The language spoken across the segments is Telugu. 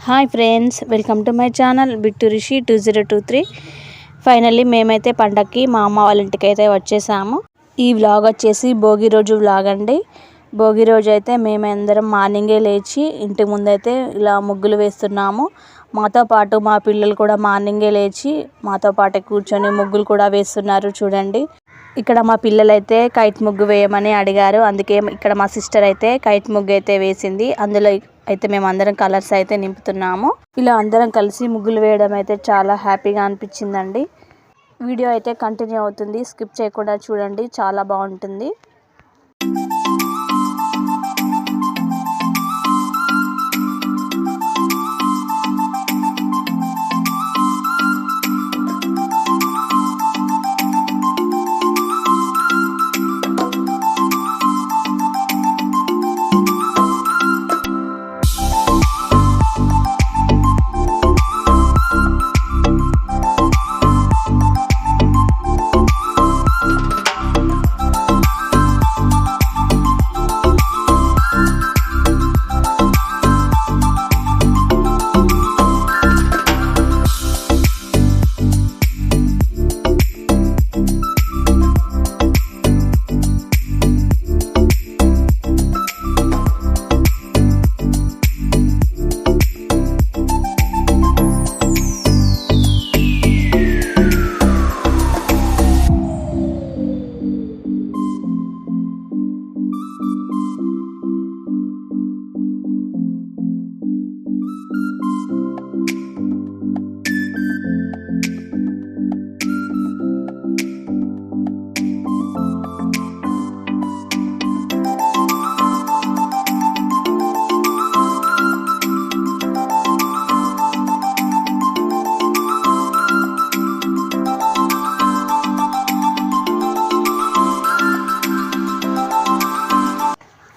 Hi friends, welcome to my channel Bittu Rishi 2023. Finally మేమైతే పండగకి మా అమ్మ వాళ్ళ ఇంటికి అయితే వచ్చేసాము. ఈ వ్లాగ్ వచ్చేసి భోగి రోజు వ్లాగ్ అండి. భోగి రోజు అయితే మేమందరం మార్నింగే లేచి ఇంటి ముందైతే ఇలా ముగ్గులు వేస్తున్నాము. మాతో పాటు మా పిల్లలు కూడా మార్నింగే లేచి మాతో పాటే కూర్చొని ముగ్గులు కూడా వేస్తున్నారు. చూడండి, ఇక్కడ మా పిల్లలైతే కైట్ ముగ్గు వేయమని అడిగారు. అందుకే ఇక్కడ మా సిస్టర్ అయితే కైట్ ముగ్గు అయితే వేసింది. అందులో అయితే మేము అందరం కలర్స్ అయితే నింపుతున్నాము. ఇలా అందరం కలిసి ముగ్గులు వేయడం అయితే చాలా హ్యాపీగా అనిపించిందండి. వీడియో అయితే కంటిన్యూ అవుతుంది, స్కిప్ చేయకుండా చూడండి, చాలా బాగుంటుంది.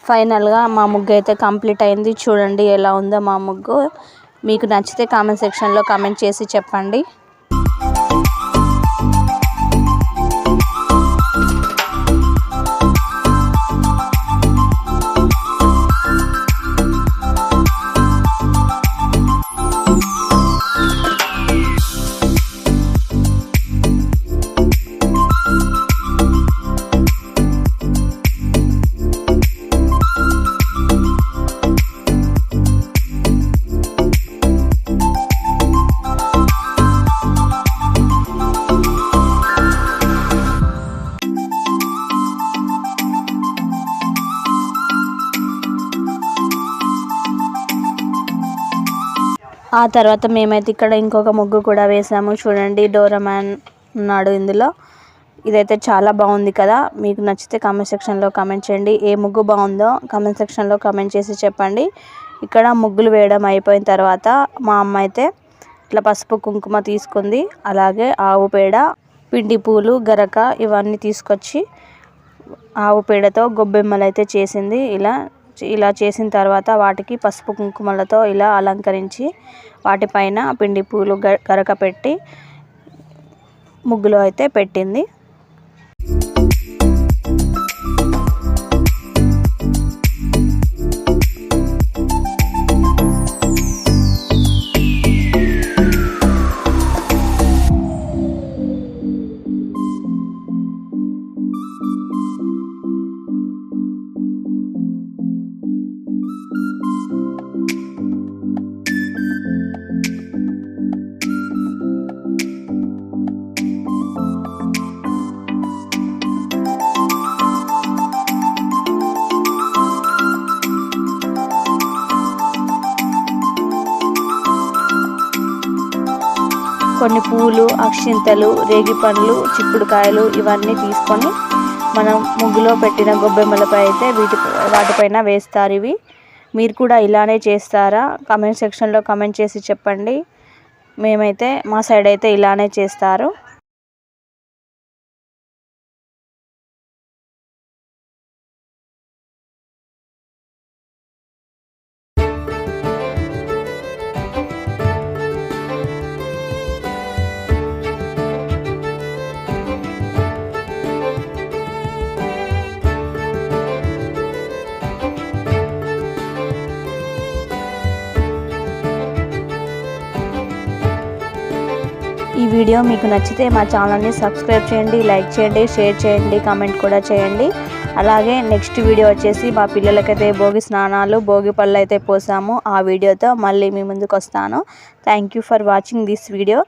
ఫైనల్గా మా ముగ్గు అయితే కంప్లీట్ అయింది. చూడండి ఎలా ఉందో మా ముగ్గు. మీకు నచ్చితే కామెంట్ సెక్షన్లో కామెంట్ చేసి చెప్పండి. ఆ తర్వాత మేమైతే ఇక్కడ ఇంకొక ముగ్గు కూడా వేసాము. చూడండి, డోరామాన్ ఉన్నాడు ఇందులో. ఇదైతే చాలా బాగుంది కదా. మీకు నచ్చితే కామెంట్ సెక్షన్లో కామెంట్ చేయండి. ఏ ముగ్గు బాగుందో కామెంట్ సెక్షన్లో కామెంట్ చేసి చెప్పండి. ఇక్కడ ముగ్గులు వేయడం అయిపోయిన తర్వాత మా అమ్మ అయితే ఇట్లా పసుపు కుంకుమ తీసుకుంది. అలాగే ఆవు పేడ, పిండి పూలు, గరక ఇవన్నీ తీసుకొచ్చి ఆవు పేడతో గొబ్బెమ్మలు అయితే చేసింది. ఇలా చేసిన తర్వాత వాటికి పసుపు కుంకుమలతో ఇలా అలంకరించి వాటిపైన పిండి పూలు గరక పెట్టి ముగ్గులో అయితే పెట్టింది. కొన్ని పూలు, అక్షింతలు, రేగి పండ్లు, చిక్కుడుకాయలు ఇవన్నీ తీసుకొని మనం ముగ్గులో పెట్టిన గొబ్బెమ్మలపై అయితే వాటిపైన వేస్తారు. ఇవి మీరు కూడా ఇలానే చేస్తారా? కామెంట్ సెక్షన్లో కామెంట్ చేసి చెప్పండి. మేమైతే మా సైడ్ అయితే ఇలానే చేస్తారు. ఈ వీడియో మీకు నచ్చితే మా ఛానల్ని సబ్స్క్రైబ్ చేయండి, లైక్ చేయండి, షేర్ చేయండి, కామెంట్ కూడా చేయండి. అలాగే నెక్స్ట్ వీడియో వచ్చేసి మా పిల్లలకైతే భోగి స్నానాలు, భోగి పళ్ళు అయితే పోసాము. ఆ వీడియోతో మళ్ళీ మీ ముందుకు వస్తాను. Thank you for watching this video.